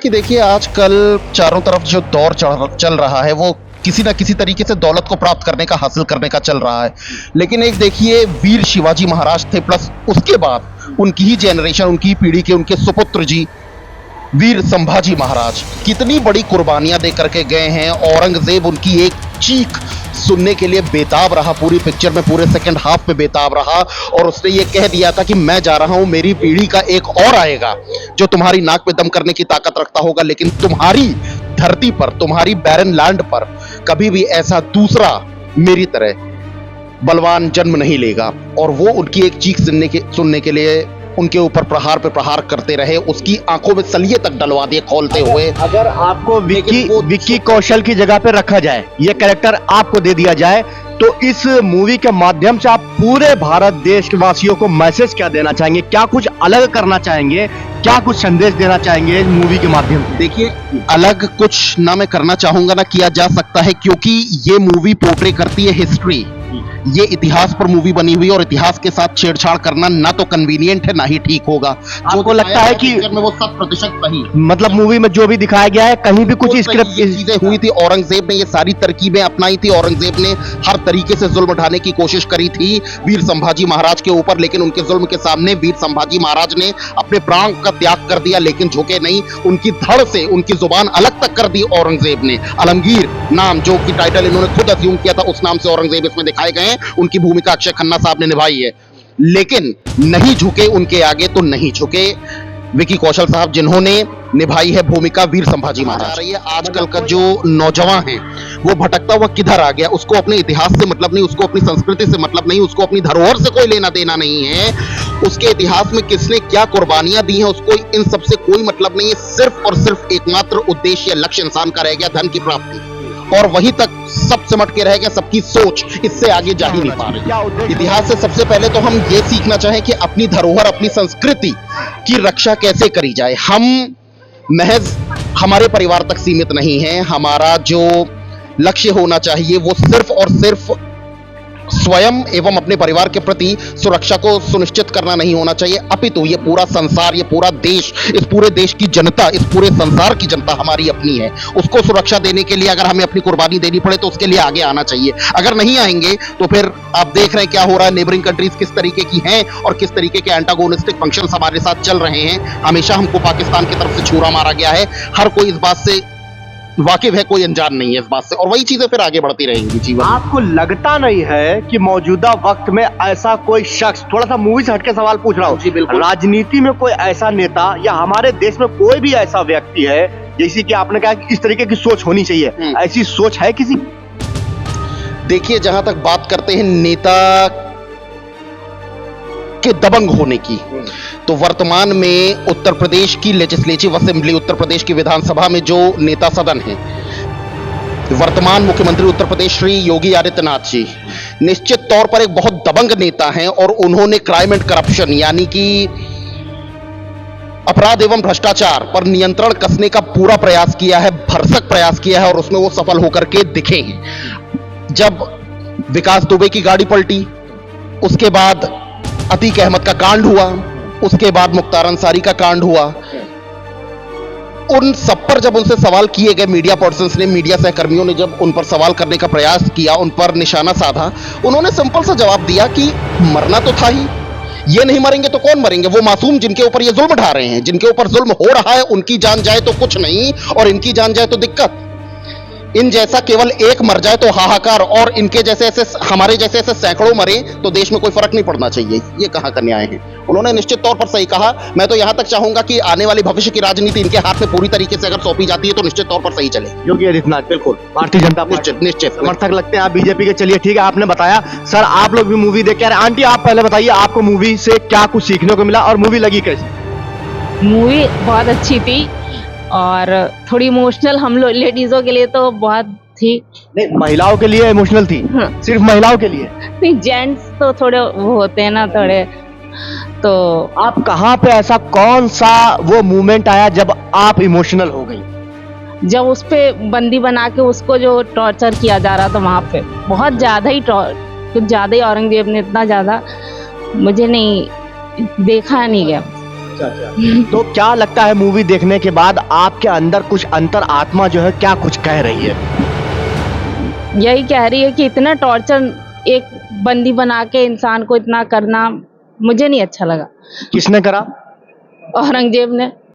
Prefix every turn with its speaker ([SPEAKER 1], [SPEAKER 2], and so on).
[SPEAKER 1] कि देखिए आजकल चारों तरफ जो दौर चल रहा है वो किसी ना किसी तरीके से दौलत को प्राप्त करने का, हासिल करने का चल रहा है। लेकिन एक देखिए वीर शिवाजी महाराज थे, प्लस उसके बाद उनकी ही जनरेशन, उनकी ही पीढ़ी के उनके सुपुत्र जी वीर संभाजी महाराज कितनी बड़ी कुर्बानियां दे करके गए हैं। औरंगजेब उनकी एक चीख सुनने के लिए बेताब रहा, पूरी पिक्चर में पूरे सेकंड हाफ में बेताब रहा और उसने ये कह दिया था कि मैं जा रहा हूं, मेरी पीढ़ी का एक और आएगा जो तुम्हारी नाक पे दम करने की ताकत रखता होगा, लेकिन तुम्हारी धरती पर, तुम्हारी बैरन लैंड पर कभी भी ऐसा दूसरा मेरी तरह बलवान जन्म नहीं लेगा। और वो उनकी एक चीख सुनने के लिए उनके ऊपर प्रहार पे प्रहार करते रहे, उसकी आंखों में सलिए तक डलवा दिए खोलते हुए।
[SPEAKER 2] अगर आपको विक्की कौशल की जगह पे रखा जाए, ये कैरेक्टर आपको दे दिया जाए, तो इस मूवी के माध्यम से आप पूरे भारत देश के वासियों को मैसेज क्या देना चाहेंगे? क्या कुछ अलग करना चाहेंगे? क्या कुछ संदेश देना चाहेंगे इस मूवी के माध्यम से?
[SPEAKER 1] देखिए, अलग कुछ ना मैं करना चाहूंगा ना किया जा सकता है, क्योंकि ये मूवी पोर्ट्रे करती है हिस्ट्री। ये इतिहास पर मूवी बनी हुई और इतिहास के साथ छेड़छाड़ करना ना तो कन्वीनियंट है ना ही ठीक होगा।
[SPEAKER 2] आपको लगता है कि
[SPEAKER 1] वो 100% सही,
[SPEAKER 2] मतलब मूवी में जो भी दिखाया गया है कहीं भी कुछ स्क्रिप्ट
[SPEAKER 1] चीजें हुई थी? औरंगजेब ने ये सारी तरकीबें अपनाई थी, औरंगजेब ने हर तरीके से जुल्म उठाने की कोशिश करी थी वीर संभाजी महाराज के ऊपर, लेकिन उनके जुल्म के सामने वीर संभाजी महाराज ने अपने प्राण का त्याग कर दिया, लेकिन झुके नहीं। उनकी धड़ से उनकी जुबान अलग तक कर दी औरंगजेब ने। आलमगीर नाम जो कि टाइटल इन्होंने खुद अज्यूम किया था, उस नाम से औरंगजेब इसमें दिखाए गए हैं। उनकी भूमिका अक्षय खन्ना साहब ने निभाई है, लेकिन नहीं झुके उनके आगे तो नहीं झुके विकी कौशल साहब, जिन्होंने निभाई है भूमिका वीर संभाजी महाराज। आजकल का जो नौजवान है वो भटकता हुआ किधर आ गया? उसको अपने इतिहास से मतलब नहीं, उसको अपनी संस्कृति से मतलब नहीं, उसको अपनी धरोहर से कोई लेना देना नहीं है। उसके इतिहास में किसने क्या कुर्बानियां दी हैं उसको इन सबसे कोई मतलब नहीं है। सिर्फ और सिर्फ एकमात्र उद्देश्य, लक्ष्य इंसान का रह गया धन की प्राप्ति, और वहीं तक सब सिमट के रह गया सबकी सोच, इससे आगे जा ही नहीं पा रही। इतिहास से सबसे पहले तो हम ये सीखना चाहें कि अपनी धरोहर, अपनी संस्कृति की रक्षा कैसे करी जाए। हम महज हमारे परिवार तक सीमित नहीं है, हमारा जो लक्ष्य होना चाहिए वो सिर्फ और सिर्फ स्वयं एवं अपने परिवार के प्रति सुरक्षा को सुनिश्चित करना नहीं होना चाहिए, अपितु ये पूरा संसार, ये पूरा देश, इस पूरे देश की जनता, इस पूरे संसार की जनता हमारी अपनी है। उसको सुरक्षा देने के लिए अगर हमें अपनी कुर्बानी देनी पड़े तो उसके लिए आगे आना चाहिए। अगर नहीं आएंगे तो फिर आप देख रहे हैं क्या हो रहा है, नेबरिंग कंट्रीज किस तरीके की हैं और किस तरीके के एंटागोनिस्टिक फंक्शंस हमारे साथ चल रहे हैं। हमेशा हमको पाकिस्तान की तरफ से छुरा मारा गया है, हर कोई इस बात से वाकिफ है, कोई अनजान नहीं है इस बात से, और वही चीजें फिर आगे बढ़ती रहेंगी जीवन।
[SPEAKER 2] आपको लगता नहीं है कि मौजूदा वक्त में ऐसा कोई शख्स, थोड़ा सा मूवी से हटके सवाल पूछ रहा हूँ, राजनीति में कोई ऐसा नेता या हमारे देश में कोई भी ऐसा व्यक्ति है, जैसे कि आपने कहा कि इस तरीके की सोच होनी चाहिए, ऐसी सोच है किसी?
[SPEAKER 1] देखिए, जहां तक बात करते हैं नेता के दबंग होने की, तो वर्तमान में उत्तर प्रदेश की लेजिस्लेटिव असेंबली, उत्तर प्रदेश की विधानसभा में जो नेता सदन है, वर्तमान मुख्यमंत्री उत्तर प्रदेश श्री योगी आदित्यनाथ जी निश्चित तौर पर एक बहुत दबंग नेता हैं और उन्होंने क्राइम एंड करप्शन यानी कि अपराध एवं भ्रष्टाचार पर नियंत्रण कसने का पूरा प्रयास किया है, भरसक प्रयास किया है और उसमें वो सफल होकर के दिखे हैं। जब विकास दुबे की गाड़ी पलटी, उसके बाद अतीक अहमद का कांड हुआ, उसके बाद मुख्तार अंसारी का कांड हुआ, उन सब पर जब उनसे सवाल किए गए, मीडिया पर्सन्स ने, मीडिया सहकर्मियों ने जब उन पर सवाल करने का प्रयास किया, उन पर निशाना साधा, उन्होंने सिंपल सा जवाब दिया कि मरना तो था ही, ये नहीं मरेंगे तो कौन मरेंगे? वो मासूम जिनके ऊपर ये जुल्म ढा रहे हैं, जिनके ऊपर जुल्म हो रहा है, उनकी जान जाए तो कुछ नहीं, और इनकी जान जाए तो दिक्कत। इन जैसा केवल एक मर जाए तो हाहाकार, और इनके जैसे ऐसे, हमारे जैसे ऐसे सैकड़ों मरे तो देश में कोई फर्क नहीं पड़ना चाहिए। ये कहां का न्याय है? उन्होंने निश्चित तौर पर सही कहा। मैं तो यहां तक चाहूंगा कि आने वाली भविष्य की राजनीति इनके हाथ में पूरी तरीके से अगर सौंपी जाती है तो निश्चित तौर पर सही चले।
[SPEAKER 2] योगी आदित्यनाथ बिल्कुल भारतीय जनता पार्टी
[SPEAKER 1] निश्चित
[SPEAKER 2] समर्थक लगते हैं आप बीजेपी के। चलिए ठीक है, आपने बताया। सर, आप लोग भी मूवी देख के आ रहे हैं। आंटी, आप पहले बताइए, आपको मूवी से क्या कुछ सीखने को मिला और मूवी लगी कैसी?
[SPEAKER 3] मूवी बहुत अच्छी थी और थोड़ी इमोशनल हम लोग लेडीजों के लिए तो बहुत थी।
[SPEAKER 2] नहीं, महिलाओं के लिए इमोशनल थी? सिर्फ महिलाओं के लिए?
[SPEAKER 3] नहीं, जेंट्स तो थोड़े वो होते हैं ना थोड़े। तो
[SPEAKER 2] आप कहाँ पे, ऐसा कौन सा वो मोमेंट आया जब आप इमोशनल हो गई?
[SPEAKER 3] जब उस पे बंदी बना के उसको जो टॉर्चर किया जा रहा था वहां पे, बहुत ज्यादा ही कुछ ज्यादा ही औरंगजेब ने इतना ज्यादा मुझे नहीं देखा नहीं गया।
[SPEAKER 2] अच्छा अच्छा। तो क्या लगता है मूवी देखने के बाद आपके अंदर कुछ अंतर आत्मा जो है क्या कुछ कह रही है?
[SPEAKER 3] यही कह रही है कि इतना टॉर्चर एक बंदी बना के इंसान को इतना करना मुझे नहीं अच्छा लगा।
[SPEAKER 2] किसने करा?
[SPEAKER 3] औरंगजेब ने।